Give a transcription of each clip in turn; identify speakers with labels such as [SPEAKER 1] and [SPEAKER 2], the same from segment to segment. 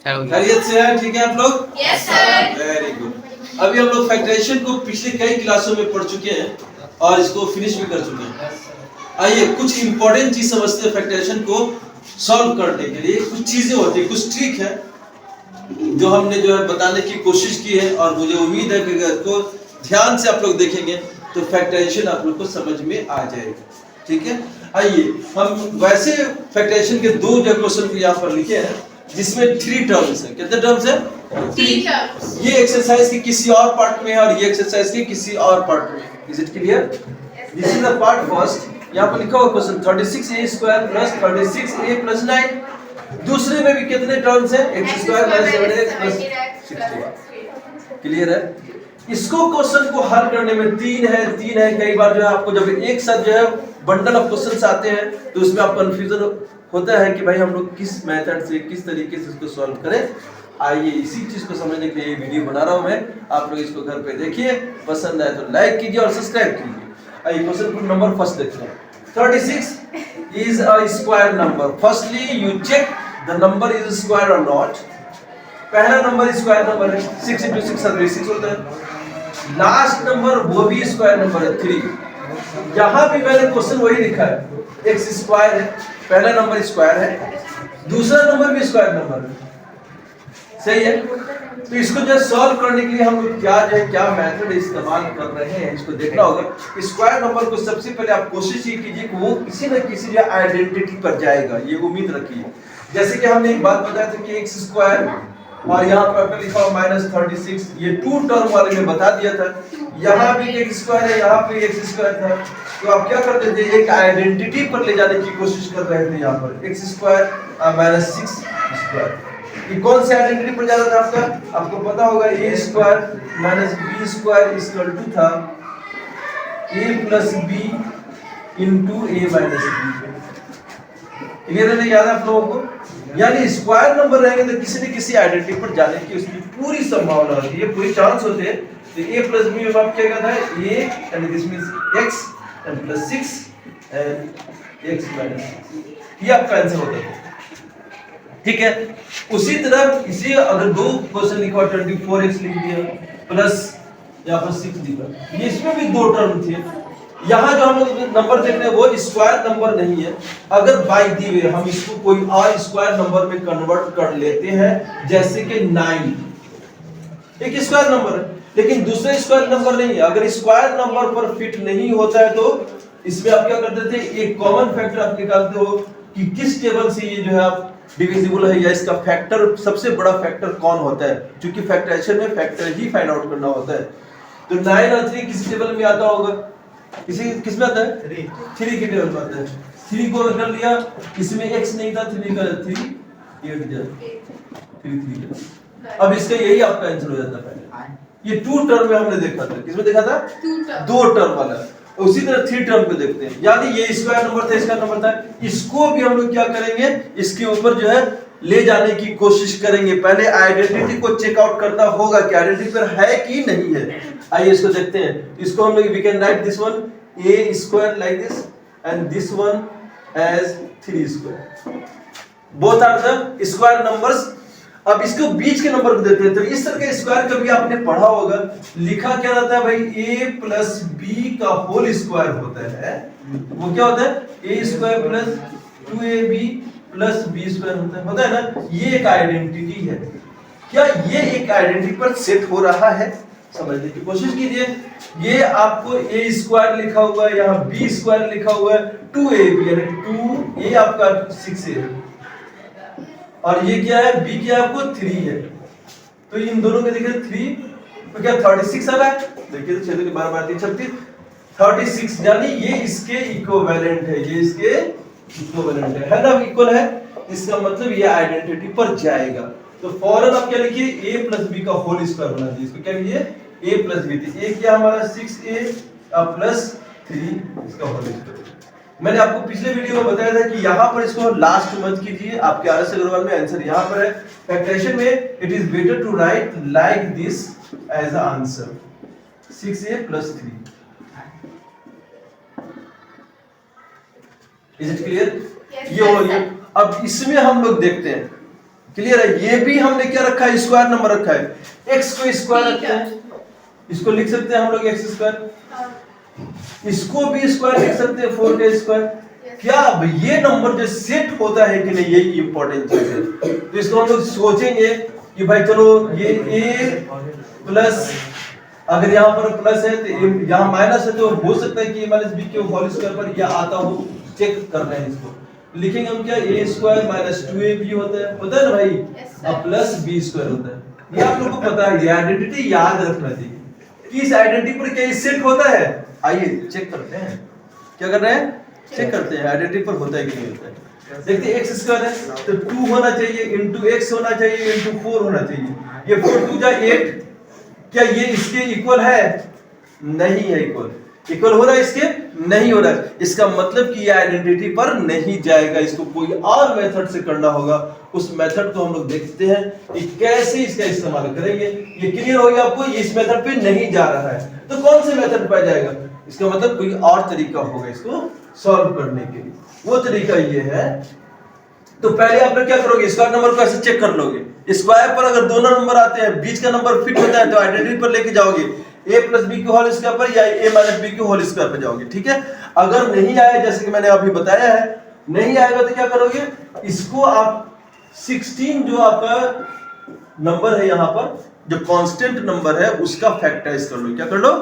[SPEAKER 1] खैरियत से है? ठीक है आप लोग?
[SPEAKER 2] Yes sir.
[SPEAKER 1] Very good. अभी हम लोग फैक्टराइजेशन को पिछले कई क्लासों में पढ़ चुके हैं और इसको फिनिश भी कर चुके हैं। आइए कुछ इंपॉर्टेंट चीज समझते हैं फैक्टराइजेशन को सॉल्व करने के लिए। कुछ चीजें होती है, कुछ ट्रिक है जो हमने जो है बताने की कोशिश की है और मुझे उम्मीद है कि अगर इसको ध्यान से आप लोग देखेंगे तो फैक्टराइजेशन आप लोग को समझ में आ जाएगा। ठीक है, आइए हम वैसे फैक्टराइजेशन के दो जो क्वेश्चन को यहाँ पर लिखे हैं जिसमें 3 टर्म्स है। कितने टर्म्स है?
[SPEAKER 2] 3 टर्म्स।
[SPEAKER 1] ये एक्सरसाइज के किसी और पार्ट में है और ये एक्सरसाइज के किसी और पार्ट में। Is it clear? This is the part first. यहाँ पर लिखा हुआ question 36a² plus 36a plus 9। दूसरे में भी कितने टर्म्स हैं? x² minus 7x plus 16। Clear है? इसको क्वेश्चन को हल करने में तीन है। कई बार जो है आपको जब एक साथ जो है बंडल ऑफ क्वेश्चंस आते हैं तो उसमें आप कंफ्यूजन होता है कि भाई हम लोग किस मेथड से किस तरीके से इसको सॉल्व करें। आइए इसी चीज को समझने के लिए ये वीडियो बना रहा हूं मैं। आप लोग इसको घर पे देखिए, पसंद आए तो लाइक कीजिए और सब्सक्राइब कीजिए। आइए क्वेश्चन को नंबर फर्स्ट देखते हैं। 36 is a square number. Firstly you check the number is square or not. पहला नंबर स्क्वायर नंबर है, 6 into 6 36 होता है। लास्ट नंबर वो भी स्क्वायर नंबर है 3। यहाँ भी मैंने क्वेश्चन वही लिखा है, x स्क्वायर है, पहला नंबर स्क्वायर है, दूसरा नंबर भी स्क्वायर नंबर है। सही है? तो इसको जो सॉल्व करने के लिए हम लोग क्या मेथड इस्तेमाल कर रहे हैं इसको देखना होगा। स्क्वायर नंबर को सबसे पहले आप कोशिश ये कीजिए कि वो किसी न किसी जो आइडेंटिटी पर जाएगा, ये उम्मीद रखिए। जैसे कि हमने एक बात बताया था कि x स्क्वायर और यहाँ पर लिखा हुआ -36, ये 2 टर्म वाले में बता दिया था। यहाँ भी x स्क्वायर है, यहाँ पे x स्क्वायर था। तो आप क्या करते थे, एक आइडेंटिटी पर ले जाने की कोशिश कर रहे थे। यहाँ पर x स्क्वायर -6 स्क्वायर, ये कौन से आइडेंटिटी पर जा रहा था आपका? आपको पता होगा a square minus b square equal to था a plus b into a minus b। Clear है? याद है आप लोगों को? यानी स्क्वायर नंबर रहेंगे तो किसी न किसी आइडेंटिटी पर जाने की उसकी पूरी संभावना होती है, पूरी चांस होते हैं। तो a प्लस b में आप क्या कहता है a and this means x and plus 6 and x minus 6। ये आपका आंसर होता है। ठीक है, उसी तरह इसी अगर दो क्वेश्चन लिखा 24x लिख दिया प्लस यहाँ पर 6 दिया, ये इसमें भी 2 टर्म थे। यहाँ जो हम लोग नंबर देख रहे हैं वो स्क्वायर नंबर नहीं है। अगर बाय दी वे हम इसको कोई और स्क्वायर नंबर में कन्वर्ट कर लेते हैं, जैसे कि 9 एक स्क्वायर नंबर है लेकिन दूसरा स्क्वायर नंबर नहीं है। अगर स्क्वायर नंबर पर फिट नहीं होता है तो इसमें आप क्या करते थे, एक कॉमन फैक्टर आप निकालते हो कि किस टेबल से ये जो है आप डिविजिबल है या इसका फैक्टर सबसे बड़ा फैक्टर कौन होता है। क्योंकि फैक्टराइजेशन में फैक्टर ही फाइंड आउट करना होता है। तो 9 और 3 किस टेबल में आता होगा? किस में आता है? 3 के टेबल में आता है। 3 को कर लिया, इसमें x नहीं था, 3 का 3 8 जा 3 अब इसका यही आपका आंसर हो जाता है। ये 2 टर्म में हमने देखा था। किसमें देखा था? 2 टर्म वाला। उसी तरह 3 टर्म पे देखते हैं। यानी ये स्क्वायर नंबर था, इसका नंबर था। इसको भी हम लोग क्या करेंगे, इसके ऊपर जो है ले जाने की कोशिश करेंगे। पहले आइडेंटिटी को चेकआउट करना होगा कि आइडेंटिटी पर है कि नहीं है। आइए इसको देखते हैं। इसको हम लोग we can write this one a square like this and this one as 3 square. Both are the square numbers. अब इसको बीच के नंबर को देते हैं। तो इस तरह के स्क्वायर कभी आपने पढ़ा होगा, लिखा क्या रहता है भाई, a प्लस b का होल स्क्वायर होता है। वो क्या होता है? a square plus 2ab plus b square होता है ना। ये एक आइडेंटिटी है। क्या ये एक आइडेंटिटी पर सेट हो रहा है? समझने की कोशिश कीजिए। ये आपको a स्क्वायर लिखा हुआ है, यहाँ b स्क्वायर लिखा हुआ है, 2ab यानी 2a आपका 6a और ये क्या है, b क्या है आपको 3 है। तो इन दोनों के देखिए 3 तो क्या 36 आ रहा है। देखिए तो चलिए 12 12 3 36 36 यानी ये इसके इक्विवेलेंट है। ये इसके इक्विवेलेंट है ना, इक्वल है। इसका मतलब ये आइडेंटिटी पर जाएगा। तो फौरन आप क्या लिखिए, a प्लस b का होल स्क्वायर बना दीजिए। इसको क्या लिखिए, a प्लस b। a क्या हमारा 6a प्लस 3 इसका होल स्क्वायर। मैंने आपको पिछले वीडियो में बताया था कि यहाँ पर इसको लास्ट मत कीजिए। आपके आरएस अग्रवाल में आंसर यहाँ पर है। फैक्टराइजेशन में it is better to write like this as a answer 6a plus 3। Is it clear? ये हो गया। अब इसमें हम लोग देखते हैं क्लियर है? ये भी हमने क्या रखा है, स्क्वायर नंबर रखा है, x को स्क्वायर रखते हैं, इसको लिख सकते हैं हम लोग x स्क्वायर, इसको भी स्क्वायर लिख सकते हैं 4 का स्क्वायर। क्या अब ये नंबर जो सेट होता है कि नहीं, यही इंपॉर्टेंट चीज है। तो इसको हम लोग सोचेंगे कि भाई चलो ये a प्लस, अगर यहाँ पर प्लस है तो यहाँ माइनस है, तो हो सकता है कि a माइनस बी के होल स्क्वायर पर यह आता हो, चेक कर रहे हैं इसको। लिखेंगे हम क्या, a स्क्वायर माइनस 2ab होता है ना भाई, अब प्लस b स्क्वायर होता है। ये आप लोगों को पता है, ये आइडेंटिटी याद रखना चाहिए कि इस आइडेंटिटी पर क्या सेट होता है। आइए चेक करते हैं, क्या कर रहे हैं, चेक करते हैं आइडेंटिटी पर होता है कि नहीं होता है। देखते हैं x स्क्वायर है तो 2 होना चाहिए, इंटू x होना चाहिए, इंटू 4 होना चाहिए। ये 4 2 जा 8, क्या ये इसके इक्वल है? नहीं है इक्वल। इक्वल हो रहा है इसके? नहीं हो रहा है। इसका मतलब कि ये आइडेंटिटी पर नहीं जाएगा, इसको कोई और मेथड से करना होगा। उस मेथड को हम लोग देखते हैं कि कैसे इसका इस्तेमाल करेंगे। ये क्लियर हो गया आपको? इस मेथड पे नहीं जा रहा है तो कौन से मेथड पे जाएगा? इसका मतलब कोई और तरीका होगा इसको सॉल्व करने के लिए। वो तरीका ये है, तो पहले आप लोग क्या करोगे, स्क्वायर नंबर को ऐसे चेक कर लोगे। स्क्वायर पर अगर दोनों नंबर आते हैं, बीच का नंबर फिट होता है तो आइडेंटिटी पर लेके जाओगे, a प्लस बी के होल स्क्वायर पर या a माइनस बी के होल स्क्वायर पर जाओगे, ठीक है। अगर नहीं आया, जैसे कि मैंने अभी बताया है, नहीं आएगा तो क्या करोगे, इसको आप 16 जो आपका नंबर है यहाँ पर, जो कांस्टेंट नंबर है उसका फैक्टराइज कर लो। क्या कर लो?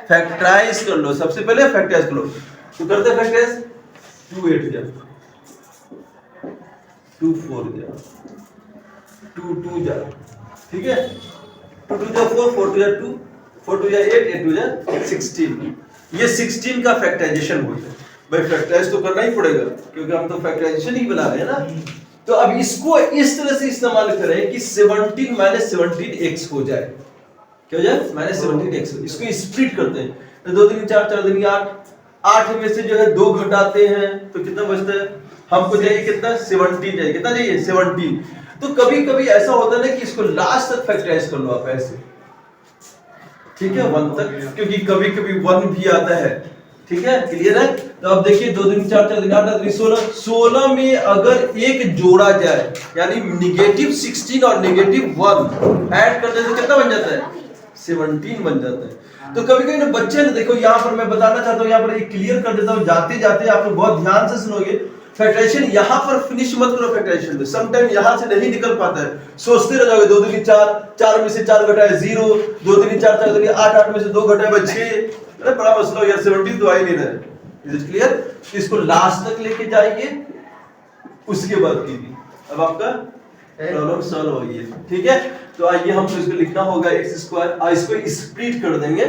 [SPEAKER 1] फैक्टराइज कर लो। सबसे पहले फैक्टराइज कर लो। तो करते फैक्टराइज, 2 8 जा 2 4 जा 2 2 जा, ठीक है, 2 2 जा 4 4 2 जा 2 4 2 जा 8 8 2 जा 16। ये 16 का फैक्टराइजेशन हो गया। भाई फैक्टराइज तो करना ही पड़ेगा क्योंकि हम तो फैक्टराइजेशन ही बना रहे हैं ना। तो अब इसको इस तरह से इस्तेमाल करें कि 17 माइनस 17x हो जाए। क्या हो जाए? Minus 17x। इसको स्प्लिट करते हैं तो 2 3 4 4 3 8, 8 में से जो है 2 घटाते हैं तो कितना बचता है हमको? चाहिए कितना? 17 चाहिए। कितना चाहिए? 17। तो कभी कभी ऐसा होता है ना कि इसको लास्ट तक फैक्टराइज कर लो आप ऐसे, ठीक है, 1 तक, क्योंकि कभी कभी 1 भी आता है, ठीक है, क्लियर है। तो अब देखिए 2 3 4 4 8 8 16, 16 में अगर एक जोड़ा जाए यानी निगेटिव 16 और निगेटिव 1 ऐड कर दे तो कितना बन जाता है? 17 बन जाता है। तो कभी कभी ना बच्चे ने, देखो यहाँ पर मैं बताना चाहता हूँ, यहाँ पर एक क्लियर कर देता हूँ, जाते जाते आप लोग बहुत ध्यान से सुनोगे। फैक्टराइजेशन यहाँ पर फिनिश मत करो फैक्टराइजेशन में, सम टाइम यहाँ से नहीं निकल पाता है, सोचते रह जाओगे 2 3 4, 4 में से 4 घटाए 0, 2 3 4 4 3 8, 8 में से 2 घटाए 6। अरे बड़ा मसला हो यार, 17 तो आ ही नहीं रहा है। Is it clear? इसको लास्ट तक लेके जाइए, उसके बाद कीजिए, अब आपका प्रॉब्लम सॉल्व हो गई, ठीक है। तो आइए हम इसको लिखना होगा x स्क्वायर, इसको स्प्लिट कर देंगे,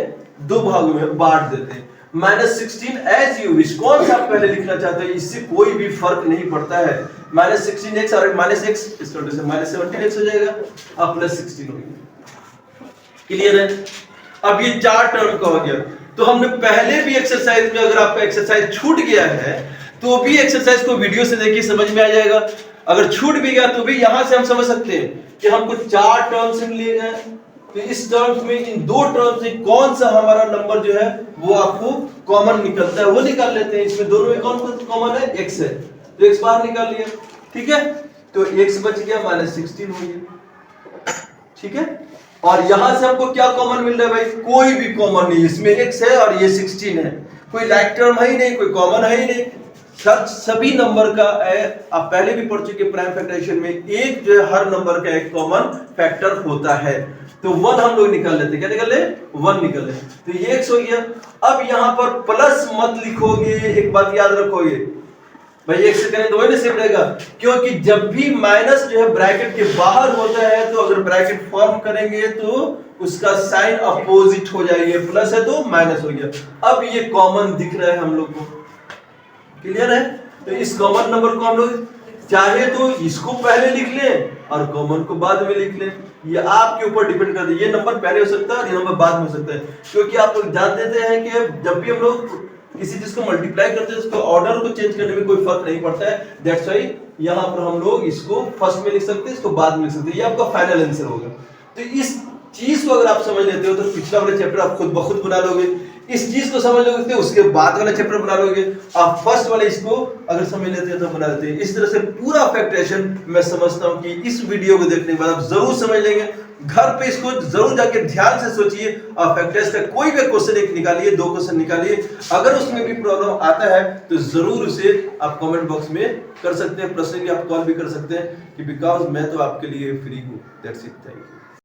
[SPEAKER 1] 2 भागों में बांट देते हैं। माइनस 16 एज यू विश, कौन सा आप पहले लिखना चाहते हैं, इससे कोई भी फर्क नहीं पड़ता है। माइनस 16x और माइनस x, इसका माइनस 17x हो जाएगा, अब प्लस 16 हो गया। क्लियर है? अब ये 4 टर्म का हो गया। तो हमने पहले भी एक्सरसाइज में, अगर आपका एक्सरसाइज छूट गया है तो भी एक्सरसाइज को वीडियो से देखिए, समझ में आ जाएगा। अगर छूट भी गया तो भी यहां से हम समझ सकते हैं कि हमको 4 टर्म्स लिए गए, तो इस टर्म्स में इन 2 टर्म्स से कौन सा हमारा नंबर जो है वो आपको कॉमन निकलता है वो निकाल लेते हैं। इसमें दोनों में कौन कॉमन है? x है, तो x बाहर निकाल लिया, ठीक है। तो x बच गया, माइनस 16 हो गया, ठीक है। और यहां से हमको क्या कॉमन मिल रहा है भाई? कोई भी कॉमन नहीं, इसमें x है और ये 16 है, कोई लाइक टर्म है ही नहीं, कोई कॉमन है ही नहीं। सभी नंबर का आप पहले भी पढ़ चुके प्राइम फैक्टराइजेशन में, एक जो है हर नंबर का एक कॉमन फैक्टर होता है। तो 1 हम लोग निकाल लेते, क्या निकाल ले? 1 निकाल ले, तो ये x हो गया। अब यहां पर प्लस मत लिखोगे, एक बात याद रखोगे भाई, x से करें तो वही ना सेम रहेगा, क्योंकि जब भी माइनस जो है ब्रैकेट के बाहर होता है तो अगर ब्रैकेट फॉर्म करेंगे तो उसका साइन अपोजिट हो जाएगी, प्लस है तो माइनस हो गया। अब ये कॉमन दिख रहा है हम लोग को, क्लियर है। तो इस कॉमन नंबर को हम लोग चाहे तो इसको पहले लिख लें और कॉमन को बाद में लिख लें, ये आपके ऊपर डिपेंड करता है। ये नंबर पहले हो सकता है और ये नंबर बाद में हो सकता है, क्योंकि आप लोग जान देते हैं कि जब भी हम लोग किसी चीज को मल्टीप्लाई करते हैं उसको ऑर्डर को चेंज करने में कोई फर्क नहीं पड़ता है। दैट्स व्हाई यहां पर हम लोग इसको फर्स्ट में लिख सकते हैं, इसको बाद में लिख सकते हैं, ये आपका फाइनल आंसर होगा। तो इस चीज को अगर आप समझ लेते हो तो पिछला वाला चैप्टर आप खुद ब खुद बना लोगे। इस चीज को समझ लोगे उसके बाद वाला चैप्टर बना लोगे। आप फर्स्ट वाले इसको अगर समझ लेते हैं तो बना लेते हैं। इस तरह से पूरा फैक्टराइजेशन मैं समझता हूं कि इस वीडियो को देखने के बाद आप जरूर समझ लेंगे। घर पे इसको जरूर जाके ध्यान से सोचिए और फैक्टराइज का कोई भी क्वेश्चन एक निकालिए, 2 क्वेश्चन निकालिए। अगर उसमें भी प्रॉब्लम आता है तो जरूर उसे आप कमेंट बॉक्स में कर सकते हैं, पर्सनली आप कॉल भी कर सकते हैं कि बिकॉज मैं तो आपके लिए फ्री हूं। That's it, thank you.